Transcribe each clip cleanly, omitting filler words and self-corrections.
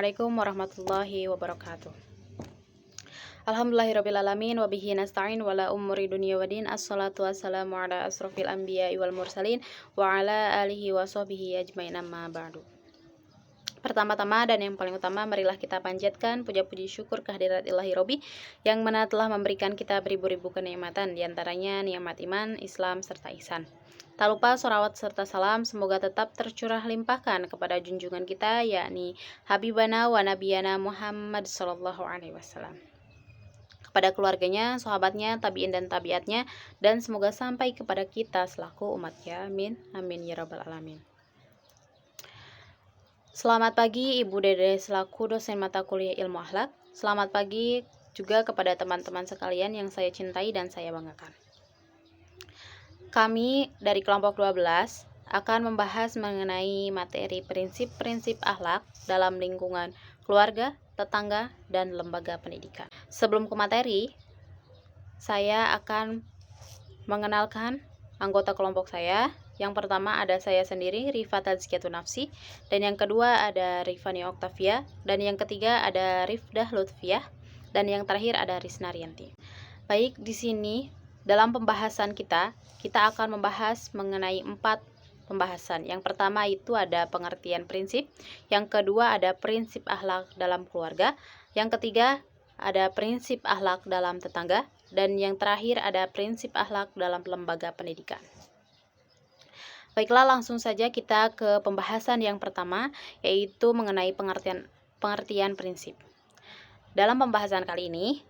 Assalamualaikum warahmatullahi wabarakatuh. Alhamdulillahirrabbilalamin wabihi nasta'in wala umuri dunia wadin. Assalatu wassalamu ala asrofil anbiya wal mursalin wa ala alihi wa sahbihi ajmain amma ba'du. Pertama-tama dan yang paling utama, marilah kita panjatkan puja-puji syukur kehadirat Ilahi Robbi yang mana telah memberikan kita beribu-ribu kenikmatan, diantaranya nikmat iman, Islam, serta ihsan. Tak lupa sholawat serta salam semoga tetap tercurah limpahkan kepada junjungan kita, yakni Habibana wa Nabiyana Muhammad Sallallahu Alaihi Wasallam, kepada keluarganya, sahabatnya, tabi'in dan tabiatnya, dan semoga sampai kepada kita selaku umatnya. Amin, amin ya rabbal alamin. Selamat pagi Ibu Dede selaku dosen mata kuliah ilmu akhlak. Selamat pagi juga kepada teman-teman sekalian yang saya cintai dan saya banggakan. Kami dari kelompok 12 akan membahas mengenai materi prinsip-prinsip akhlak dalam lingkungan keluarga, tetangga, dan lembaga pendidikan. Sebelum ke materi, saya akan mengenalkan anggota kelompok saya. Yang pertama ada saya sendiri, Rifa Tazkiyatun Nafsi, dan yang kedua ada Rifani Oktavia, dan yang ketiga ada Rifdah Lutfiah, dan yang terakhir ada Rizna Rianti. Baik, di sini dalam pembahasan kita akan membahas mengenai 4 pembahasan. Yang pertama itu ada pengertian prinsip, yang kedua ada prinsip akhlak dalam keluarga, yang ketiga ada prinsip akhlak dalam tetangga, dan yang terakhir ada prinsip akhlak dalam lembaga pendidikan. Baiklah, langsung saja kita ke pembahasan yang pertama, yaitu mengenai pengertian prinsip. Dalam pembahasan kali ini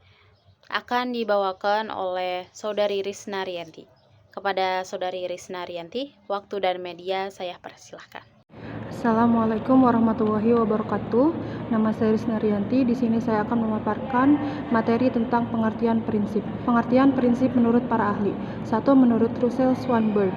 akan dibawakan oleh Saudari Rizna Rianti. Kepada Saudari Rizna Rianti, waktu dan media saya persilahkan. Assalamualaikum warahmatullahi wabarakatuh. Nama saya Rizna Rianti. Di sini saya akan memaparkan materi tentang pengertian prinsip. Pengertian prinsip menurut para ahli. 1. Menurut Russell Swanberg.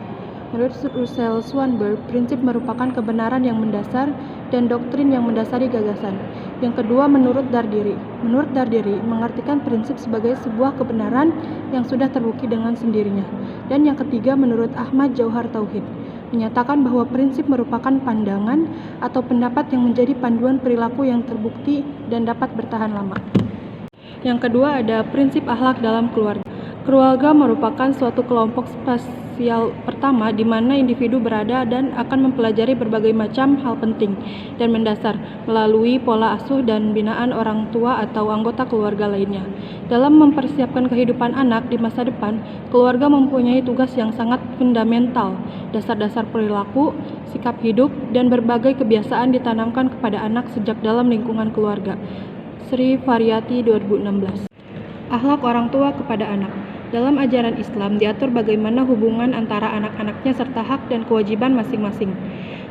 Menurut Russell Swanberg, prinsip merupakan kebenaran yang mendasar dan doktrin yang mendasari gagasan. Yang kedua, menurut Dardiri. Menurut Dardiri, mengartikan prinsip sebagai sebuah kebenaran yang sudah terbukti dengan sendirinya. Dan yang ketiga, menurut Ahmad Jauhar Tauhid, menyatakan bahwa prinsip merupakan pandangan atau pendapat yang menjadi panduan perilaku yang terbukti dan dapat bertahan lama. Yang kedua ada prinsip akhlak dalam keluarga. Keluarga merupakan suatu kelompok spasial pertama di mana individu berada dan akan mempelajari berbagai macam hal penting dan mendasar melalui pola asuh dan binaan orang tua atau anggota keluarga lainnya. Dalam mempersiapkan kehidupan anak di masa depan, keluarga mempunyai tugas yang sangat fundamental. Dasar-dasar perilaku, sikap hidup, dan berbagai kebiasaan ditanamkan kepada anak sejak dalam lingkungan keluarga. Sri Variati 2016. Akhlak orang tua kepada anak. Dalam ajaran Islam diatur bagaimana hubungan antara anak-anaknya serta hak dan kewajiban masing-masing.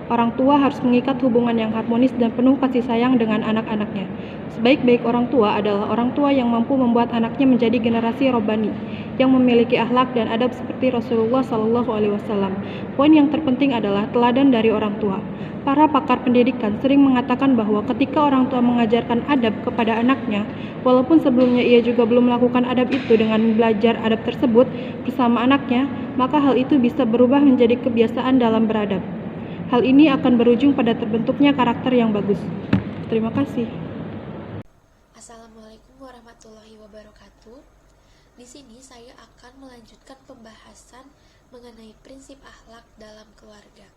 Orang tua harus mengikat hubungan yang harmonis dan penuh kasih sayang dengan anak-anaknya. Sebaik-baik orang tua adalah orang tua yang mampu membuat anaknya menjadi generasi robbani yang memiliki akhlak dan adab seperti Rasulullah SAW. Poin yang terpenting adalah teladan dari orang tua. Para pakar pendidikan sering mengatakan bahwa ketika orang tua mengajarkan adab kepada anaknya, walaupun sebelumnya ia juga belum melakukan adab itu, dengan belajar adab tersebut bersama anaknya, maka hal itu bisa berubah menjadi kebiasaan dalam beradab. Hal ini akan berujung pada terbentuknya karakter yang bagus. Terima kasih. Assalamualaikum warahmatullahi wabarakatuh. Di sini saya akan melanjutkan pembahasan mengenai prinsip akhlak dalam keluarga.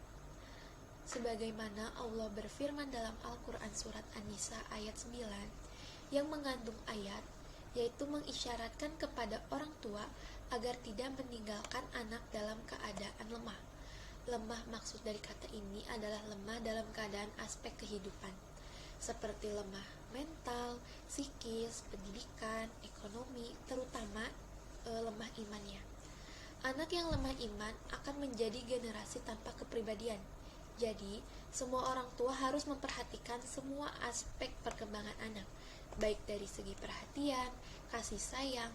Sebagaimana Allah berfirman dalam Al-Quran Surat An-Nisa ayat 9 yang mengandung ayat yaitu mengisyaratkan kepada orang tua agar tidak meninggalkan anak dalam keadaan lemah. Lemah maksud dari kata ini adalah lemah dalam keadaan aspek kehidupan seperti lemah mental, psikis, pendidikan, ekonomi, terutama lemah imannya. Anak yang lemah iman akan menjadi generasi tanpa kepribadian. Jadi, semua orang tua harus memperhatikan semua aspek perkembangan anak, baik dari segi perhatian, kasih sayang,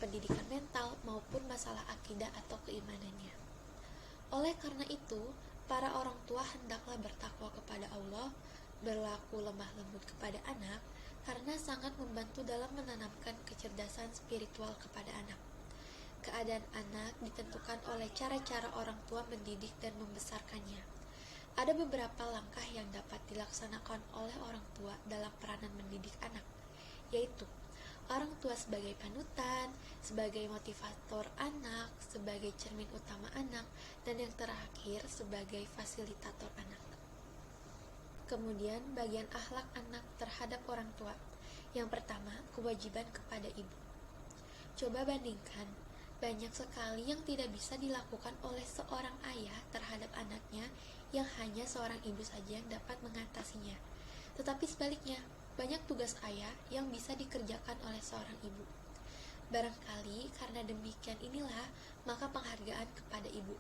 pendidikan mental, maupun masalah akidah atau keimanannya. Oleh karena itu, para orang tua hendaklah bertakwa kepada Allah, berlaku lemah lembut kepada anak, karena sangat membantu dalam menanamkan kecerdasan spiritual kepada anak. Keadaan anak ditentukan oleh cara-cara orang tua mendidik dan membesarkannya. Ada beberapa langkah yang dapat dilaksanakan oleh orang tua dalam peranan mendidik anak, yaitu orang tua sebagai panutan, sebagai motivator anak, sebagai cermin utama anak, dan yang terakhir sebagai fasilitator anak. Kemudian bagian akhlak anak terhadap orang tua. Yang pertama, kewajiban kepada ibu. Coba bandingkan, banyak sekali yang tidak bisa dilakukan oleh seorang ayah terhadap anaknya yang hanya seorang ibu saja yang dapat mengatasinya. Tetapi sebaliknya, banyak tugas ayah yang bisa dikerjakan oleh seorang ibu. Barangkali karena demikian inilah maka penghargaan kepada ibu.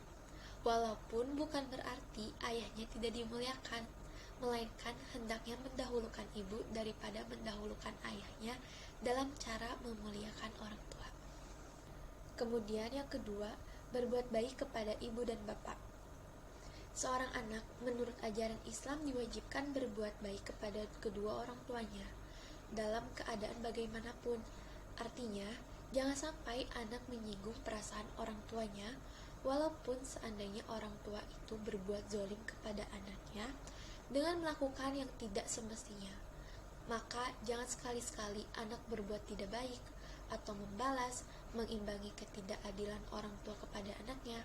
Walaupun bukan berarti ayahnya tidak dimuliakan, melainkan hendaknya mendahulukan ibu daripada mendahulukan ayahnya dalam cara memuliakan orang tua. Kemudian yang kedua, berbuat baik kepada ibu dan bapak. Seorang anak menurut ajaran Islam diwajibkan berbuat baik kepada kedua orang tuanya dalam keadaan bagaimanapun. Artinya, jangan sampai anak menyinggung perasaan orang tuanya, walaupun seandainya orang tua itu berbuat zalim kepada anaknya dengan melakukan yang tidak semestinya. Maka jangan sekali-sekali anak berbuat tidak baik atau membalas, mengimbangi ketidakadilan orang tua kepada anaknya,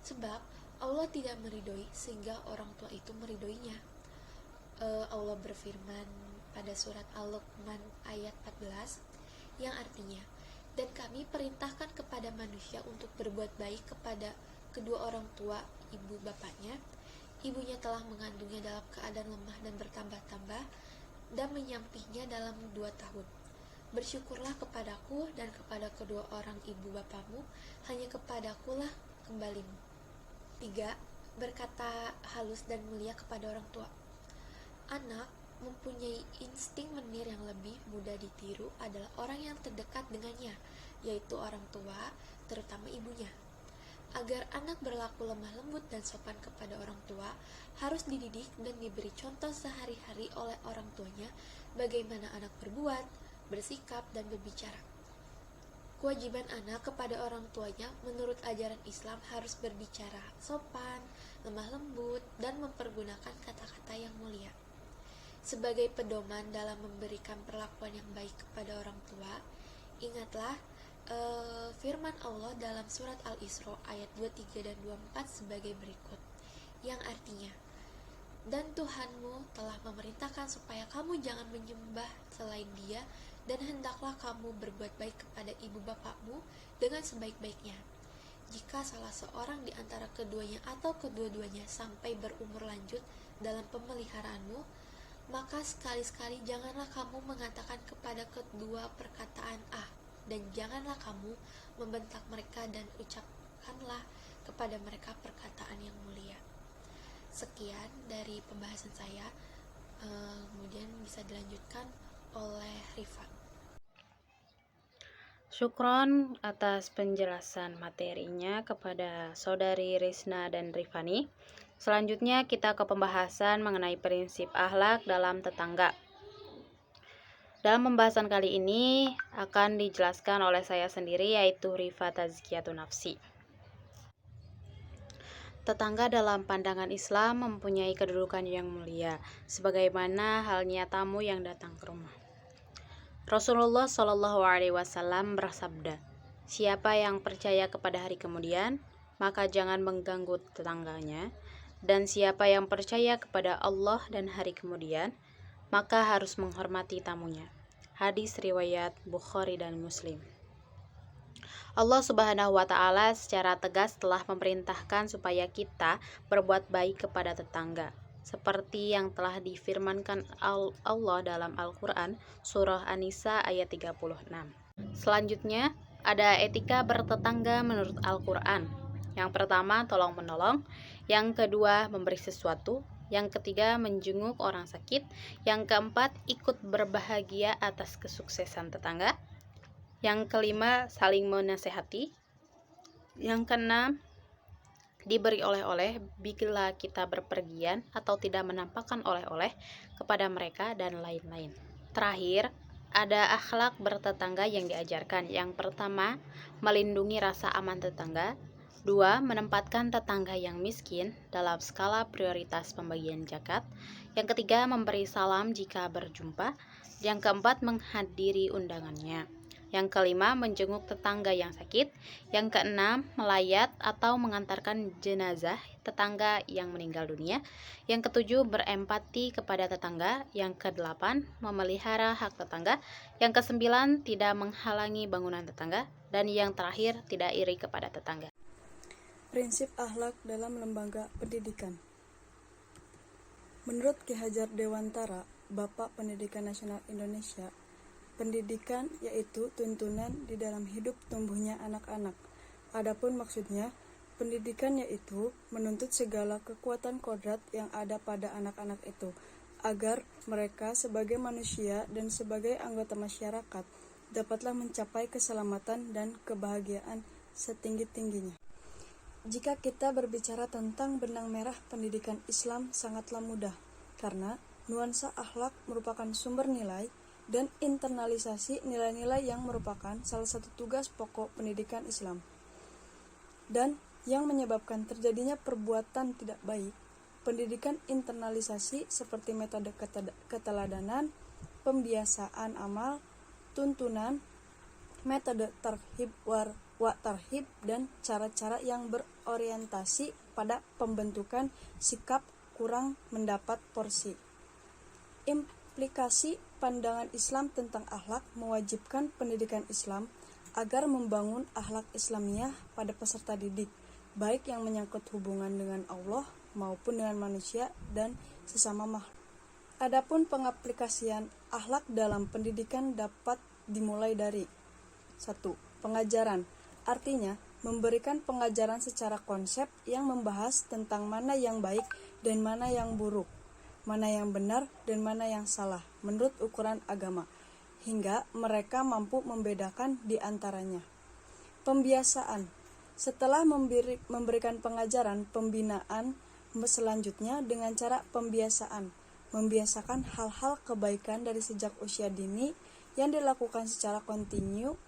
sebab Allah tidak meridhoi sehingga orang tua itu meridhoinya. Allah berfirman pada surat Al-Luqman ayat 14 yang artinya, dan kami perintahkan kepada manusia untuk berbuat baik kepada kedua orang tua ibu bapaknya. Ibunya telah mengandungnya dalam keadaan lemah dan bertambah-tambah dan menyampihnya dalam 2 tahun. Bersyukurlah kepadaku dan kepada kedua orang ibu bapamu, hanya kepadakulah kembalimu. 3. Berkata halus dan mulia kepada orang tua. Anak mempunyai insting menir yang lebih mudah ditiru adalah orang yang terdekat dengannya, yaitu orang tua, terutama ibunya. Agar anak berlaku lemah lembut dan sopan kepada orang tua, harus dididik dan diberi contoh sehari-hari oleh orang tuanya bagaimana anak berbuat, bersikap, dan berbicara. Kewajiban anak kepada orang tuanya menurut ajaran Islam harus berbicara sopan, lemah lembut, dan mempergunakan kata-kata yang mulia. Sebagai pedoman dalam memberikan perlakuan yang baik kepada orang tua, ingatlah firman Allah dalam surat Al-Isra ayat 23 dan 24 sebagai berikut, yang artinya, dan Tuhanmu telah memerintahkan supaya kamu jangan menyembah selain Dia, dan hendaklah kamu berbuat baik kepada ibu bapakmu dengan sebaik-baiknya. Jika salah seorang di antara keduanya atau kedua-duanya sampai berumur lanjut dalam pemeliharaanmu, maka sekali-sekali janganlah kamu mengatakan kepada kedua perkataan dan janganlah kamu membentak mereka, dan ucapkanlah kepada mereka perkataan yang mulia. Sekian dari pembahasan saya, kemudian bisa dilanjutkan oleh Rifa. Syukron atas penjelasan materinya kepada Saudari Risna dan Rifani. Selanjutnya kita ke pembahasan mengenai prinsip akhlak dalam tetangga. Dalam pembahasan kali ini akan dijelaskan oleh saya sendiri, yaitu Rifa Tazkiyatun Nafsi. Tetangga dalam pandangan Islam mempunyai kedudukan yang mulia, sebagaimana halnya tamu yang datang ke rumah. Rasulullah Shallallahu Alaihi Wasallam bersabda, siapa yang percaya kepada hari kemudian, maka jangan mengganggu tetangganya, dan siapa yang percaya kepada Allah dan hari kemudian, maka harus menghormati tamunya. Hadis riwayat Bukhari dan Muslim. Allah Subhanahu wa Ta'ala secara tegas telah memerintahkan supaya kita berbuat baik kepada tetangga, seperti yang telah difirmankan Allah dalam Al-Quran surah An-Nisa ayat 36. Selanjutnya ada etika bertetangga menurut Al-Quran. Yang pertama, tolong menolong. Yang kedua, memberi sesuatu. Yang ketiga, menjenguk orang sakit. Yang keempat, ikut berbahagia atas kesuksesan tetangga. Yang kelima, saling menasehati. Yang keenam, diberi oleh-oleh bila kita berpergian atau tidak menampakkan oleh-oleh kepada mereka, dan lain-lain. Terakhir, ada akhlak bertetangga yang diajarkan. Yang pertama, melindungi rasa aman tetangga. 2. Menempatkan tetangga yang miskin dalam skala prioritas pembagian zakat. Yang ketiga, memberi salam jika berjumpa. Yang keempat, menghadiri undangannya. Yang kelima, menjenguk tetangga yang sakit. Yang keenam, melayat atau mengantarkan jenazah tetangga yang meninggal dunia. Yang ketujuh, berempati kepada tetangga. Yang kedelapan, memelihara hak tetangga. Yang kesembilan, tidak menghalangi bangunan tetangga. Dan yang terakhir, tidak iri kepada tetangga. Prinsip akhlak dalam lembaga pendidikan. Menurut Ki Hajar Dewantara, Bapak Pendidikan Nasional Indonesia, pendidikan yaitu tuntunan di dalam hidup tumbuhnya anak-anak. Adapun maksudnya, pendidikan yaitu menuntut segala kekuatan kodrat yang ada pada anak-anak itu, agar mereka sebagai manusia dan sebagai anggota masyarakat dapatlah mencapai keselamatan dan kebahagiaan setinggi-tingginya. Jika kita berbicara tentang benang merah pendidikan Islam sangatlah mudah, karena nuansa akhlak merupakan sumber nilai dan internalisasi nilai-nilai yang merupakan salah satu tugas pokok pendidikan Islam. Dan yang menyebabkan terjadinya perbuatan tidak baik, pendidikan internalisasi seperti metode keteladanan, pembiasaan amal, tuntunan, metode tarhib wa tarhib, dan cara-cara yang berorientasi pada pembentukan sikap kurang mendapat porsi. Implikasi pandangan Islam tentang akhlak mewajibkan pendidikan Islam agar membangun akhlak Islamiyah pada peserta didik, baik yang menyangkut hubungan dengan Allah maupun dengan manusia dan sesama makhluk. Adapun pengaplikasian akhlak dalam pendidikan dapat dimulai dari 1. Pengajaran, artinya memberikan pengajaran secara konsep yang membahas tentang mana yang baik dan mana yang buruk, mana yang benar dan mana yang salah menurut ukuran agama, hingga mereka mampu membedakan di antaranya. Pembiasaan, setelah memberikan pengajaran, pembinaan selanjutnya dengan cara pembiasaan, membiasakan hal-hal kebaikan dari sejak usia dini yang dilakukan secara kontinu.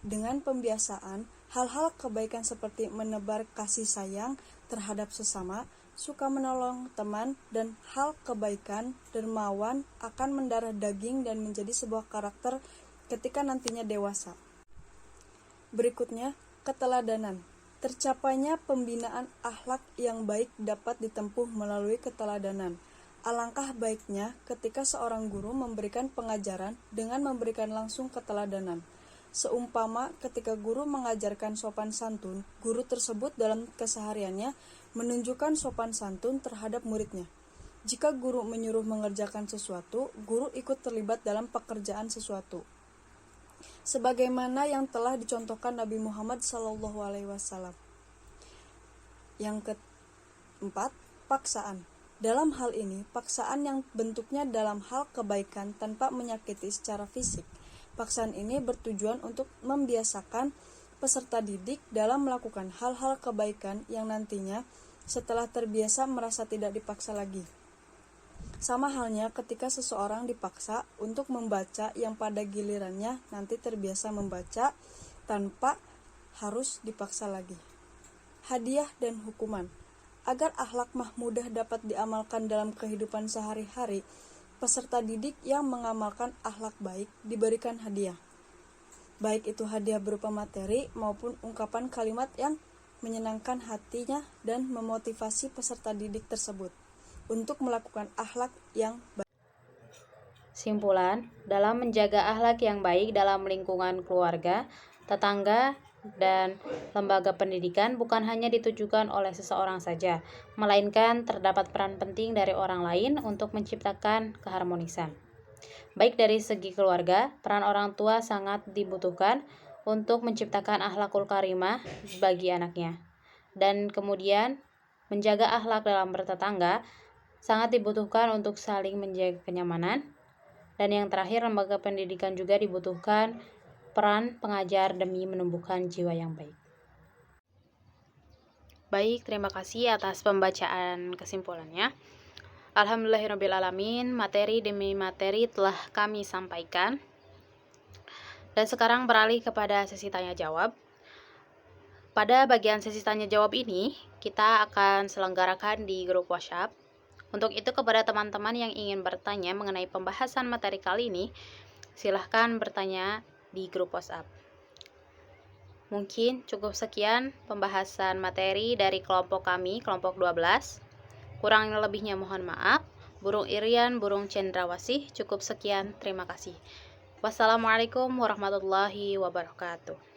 Dengan pembiasaan, hal-hal kebaikan seperti menebar kasih sayang terhadap sesama, suka menolong teman, dan hal kebaikan dermawan akan mendarah daging dan menjadi sebuah karakter ketika nantinya dewasa. Berikutnya, keteladanan. Tercapainya pembinaan akhlak yang baik dapat ditempuh melalui keteladanan. Alangkah baiknya ketika seorang guru memberikan pengajaran dengan memberikan langsung keteladanan. Seumpama ketika guru mengajarkan sopan santun, guru tersebut dalam kesehariannya menunjukkan sopan santun terhadap muridnya. Jika guru menyuruh mengerjakan sesuatu, guru ikut terlibat dalam pekerjaan sesuatu. Sebagaimana yang telah dicontohkan Nabi Muhammad SAW. Yang keempat, paksaan. Dalam hal ini, paksaan yang bentuknya dalam hal kebaikan tanpa menyakiti secara fisik. Paksaan ini bertujuan untuk membiasakan peserta didik dalam melakukan hal-hal kebaikan yang nantinya setelah terbiasa merasa tidak dipaksa lagi. Sama halnya ketika seseorang dipaksa untuk membaca yang pada gilirannya nanti terbiasa membaca tanpa harus dipaksa lagi. Hadiah dan hukuman. Agar akhlak mahmudah dapat diamalkan dalam kehidupan sehari-hari, peserta didik yang mengamalkan akhlak baik diberikan hadiah. Baik itu hadiah berupa materi maupun ungkapan kalimat yang menyenangkan hatinya dan memotivasi peserta didik tersebut untuk melakukan akhlak yang baik. Simpulan, dalam menjaga akhlak yang baik dalam lingkungan keluarga, tetangga, dan lembaga pendidikan bukan hanya ditujukan oleh seseorang saja, melainkan terdapat peran penting dari orang lain untuk menciptakan keharmonisan. Baik dari segi keluarga, peran orang tua sangat dibutuhkan untuk menciptakan akhlakul karimah bagi anaknya. Dan kemudian, menjaga akhlak dalam bertetangga sangat dibutuhkan untuk saling menjaga kenyamanan. Dan yang terakhir, lembaga pendidikan juga dibutuhkan peran pengajar demi menumbuhkan jiwa yang baik. Baik, terima kasih atas pembacaan kesimpulannya. Alhamdulillahirrabbilalamin, materi demi materi telah kami sampaikan. Dan sekarang beralih kepada sesi tanya jawab. Pada bagian sesi tanya jawab ini, kita akan selenggarakan di grup WhatsApp. Untuk itu, kepada teman-teman yang ingin bertanya mengenai pembahasan materi kali ini, silahkan bertanya di grup WhatsApp. Mungkin cukup sekian pembahasan materi dari kelompok kami, kelompok 12. Kurang lebihnya mohon maaf. Burung Irian, Burung Cendrawasih, cukup sekian. Terima kasih. Wassalamualaikum warahmatullahi wabarakatuh.